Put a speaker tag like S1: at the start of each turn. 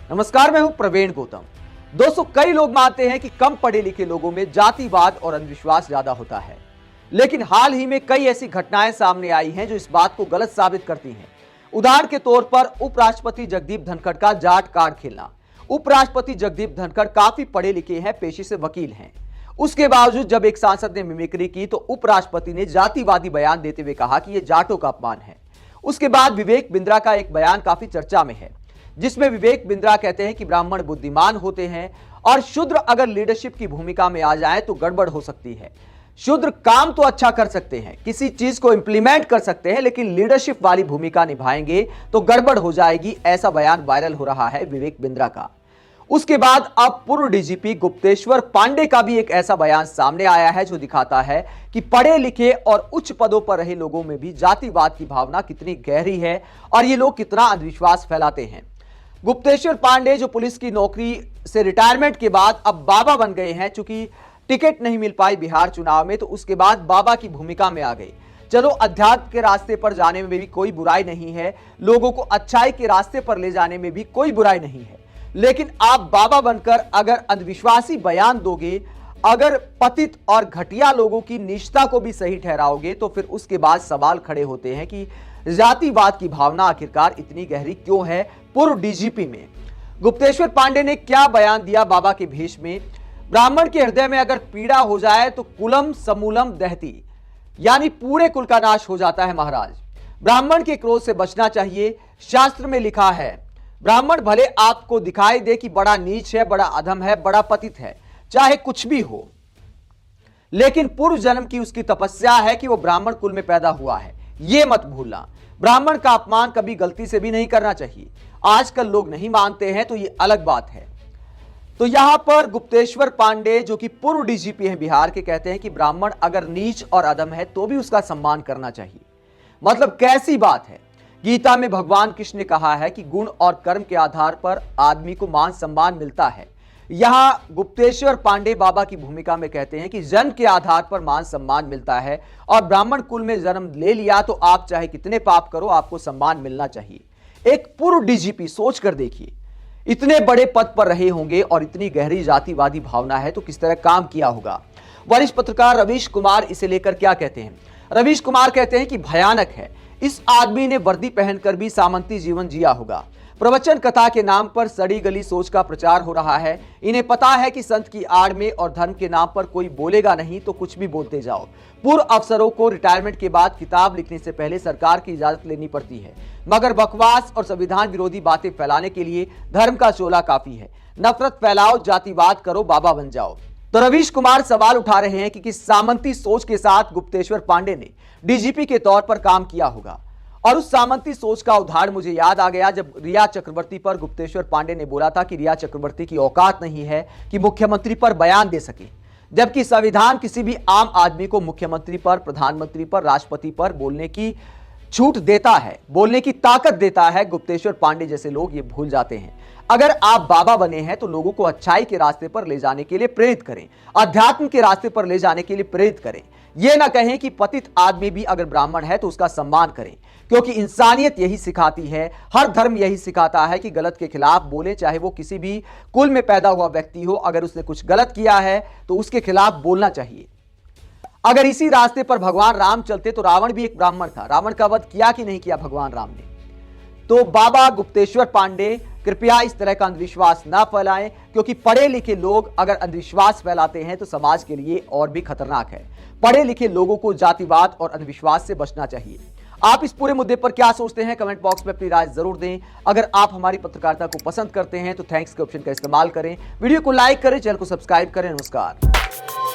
S1: नमस्कार, मैं हूं प्रवीण गौतम। दोस्तों, कई लोग मानते हैं कि कम पढ़े लिखे लोगों में जातिवाद और अंधविश्वास ज्यादा होता है, लेकिन हाल ही में कई ऐसी घटनाएं सामने आई हैं जो इस बात को गलत साबित करती हैं। उदाहरण के तौर पर उपराष्ट्रपति जगदीप धनखड़ का जाट कार्ड खेलना। उपराष्ट्रपति जगदीप धनखड़ काफी पढ़े लिखे हैं, पेशे से वकील हैं। उसके बावजूद जब एक सांसद ने मिमिक्री की तो उपराष्ट्रपति ने जातिवादी बयान देते हुए कहा कि यह जाटों का अपमान है। उसके बाद विवेक बिंद्रा का एक बयान काफी चर्चा में है, जिसमें विवेक बिंद्रा कहते हैं कि ब्राह्मण बुद्धिमान होते हैं और शूद्र अगर लीडरशिप की भूमिका में आ जाए तो गड़बड़ हो सकती है। शूद्र काम तो अच्छा कर सकते हैं, किसी चीज को इंप्लीमेंट कर सकते हैं, लेकिन लीडरशिप वाली भूमिका निभाएंगे तो गड़बड़ हो जाएगी। ऐसा बयान वायरल हो रहा है विवेक बिंद्रा का। उसके बाद अब पूर्व डीजीपी गुप्तेश्वर पांडे का भी एक ऐसा बयान सामने आया है जो दिखाता है कि पढ़े लिखे और उच्च पदों पर रहे लोगों में भी जातिवाद की भावना कितनी गहरी है और ये लोग कितना अंधविश्वास फैलाते हैं। गुप्तेश्वर पांडे जो पुलिस की नौकरी से रिटायरमेंट के बाद अब बाबा बन गए हैं, चूंकि टिकट नहीं मिल पाई बिहार चुनाव में, तो उसके बाद बाबा की भूमिका में आ गए। चलो, अध्यात्म के रास्ते पर जाने में भी कोई बुराई नहीं है, लोगों को अच्छाई के रास्ते पर ले जाने में भी कोई बुराई नहीं है, लेकिन आप बाबा बनकर अगर अंधविश्वासी बयान दोगे, अगर पतित और घटिया लोगों की निष्ठा को भी सही ठहराओगे, तो फिर उसके बाद सवाल खड़े होते हैं कि जातिवाद की भावना आखिरकार इतनी गहरी क्यों है पूर्व डीजीपी में। गुप्तेश्वर पांडे ने क्या बयान दिया बाबा के भेष में? ब्राह्मण के हृदय में अगर पीड़ा हो जाए तो कुलम समूलम दहती, यानी पूरे कुल का नाश हो जाता है महाराज। ब्राह्मण के क्रोध से बचना चाहिए। शास्त्र में लिखा है, ब्राह्मण भले आपको दिखाई दे कि बड़ा नीच है, बड़ा अधम है, बड़ा पतित है, चाहे कुछ भी हो, लेकिन पूर्व जन्म की उसकी तपस्या है कि वो ब्राह्मण कुल में पैदा हुआ है। ये मत भूलना। ब्राह्मण का अपमान कभी गलती से भी नहीं करना चाहिए। आजकल लोग नहीं मानते हैं तो ये अलग बात है। तो यहां पर गुप्तेश्वर पांडे जो कि पूर्व डीजीपी हैं बिहार के, कहते हैं कि ब्राह्मण अगर नीच और अधम है तो भी उसका सम्मान करना चाहिए। मतलब कैसी बात है? गीता में भगवान कृष्ण ने कहा है कि गुण और कर्म के आधार पर आदमी को मान सम्मान मिलता है। यहां गुप्तेश्वर पांडे बाबा की भूमिका में कहते हैं कि जन्म के आधार पर मान सम्मान मिलता है और ब्राह्मण कुल में जन्म ले लिया तो आप चाहे कितने पाप करो, आपको सम्मान मिलना चाहिए। एक पूर्व डीजीपी, सोच कर देखिए, इतने बड़े पद पर रहे होंगे और इतनी गहरी जातिवादी भावना है तो किस तरह काम किया होगा। वरिष्ठ पत्रकार रवीश कुमार इसे लेकर क्या कहते हैं? रवीश कुमार कहते हैं कि भयानक है। इस आदमी ने वर्दी पहनकर भी सामंती जीवन जिया होगा। प्रवचन कथा के नाम पर सड़ी गली सोच का प्रचार हो रहा है। इन्हें पता है कि संत की आड़ में और धर्म के नाम पर कोई बोलेगा नहीं तो कुछ भी बोलते जाओ। पूर्व अफसरों को रिटायरमेंट के बाद किताब लिखने से पहले सरकार की इजाजत लेनी पड़ती है, मगर बकवास और संविधान विरोधी बातें फैलाने के लिए धर्म का चोला काफी है। नफरत फैलाओ, जातिवाद करो, बाबा बन जाओ। तो रवीश कुमार सवाल उठा रहे हैं कि किस सामंती सोच के साथ गुप्तेश्वर पांडे ने डीजीपी के तौर पर काम किया होगा। और उस सामंती सोच का उदाहरण मुझे याद आ गया जब रिया चक्रवर्ती पर गुप्तेश्वर पांडे ने बोला था कि रिया चक्रवर्ती की औकात नहीं है कि मुख्यमंत्री पर बयान दे सके, जबकि संविधान किसी भी आम आदमी को मुख्यमंत्री पर, प्रधानमंत्री पर, राष्ट्रपति पर बोलने की छूट देता है, बोलने की ताकत देता है। गुप्तेश्वर पांडे जैसे लोग ये भूल जाते हैं। अगर आप बाबा बने हैं तो लोगों को अच्छाई के रास्ते पर ले जाने के लिए प्रेरित करें, अध्यात्म के रास्ते पर ले जाने के लिए प्रेरित करें। यह ना कहें कि पतित आदमी भी अगर ब्राह्मण है तो उसका सम्मान करें, क्योंकि इंसानियत यही सिखाती है, हर धर्म यही सिखाता है कि गलत के खिलाफ बोले, चाहे वो किसी भी कुल में पैदा हुआ व्यक्ति हो। अगर उसने कुछ गलत किया है तो उसके खिलाफ बोलना चाहिए। अगर इसी रास्ते पर भगवान राम चलते तो रावण भी एक ब्राह्मण था। रावण का वध किया कि नहीं किया भगवान राम ने? तो बाबा गुप्तेश्वर पांडे, कृपया इस तरह का अंधविश्वास ना फैलाएं, क्योंकि पढ़े लिखे लोग अगर अंधविश्वास फैलाते हैं तो समाज के लिए और भी खतरनाक है। पढ़े लिखे लोगों को जातिवाद और अंधविश्वास से बचना चाहिए। आप इस पूरे मुद्दे पर क्या सोचते हैं? कमेंट बॉक्स में अपनी राय जरूर दें। अगर आप हमारी पत्रकारिता को पसंद करते हैं तो थैंक्स के ऑप्शन का इस्तेमाल करें, वीडियो को लाइक करें, चैनल को सब्सक्राइब करें। नमस्कार।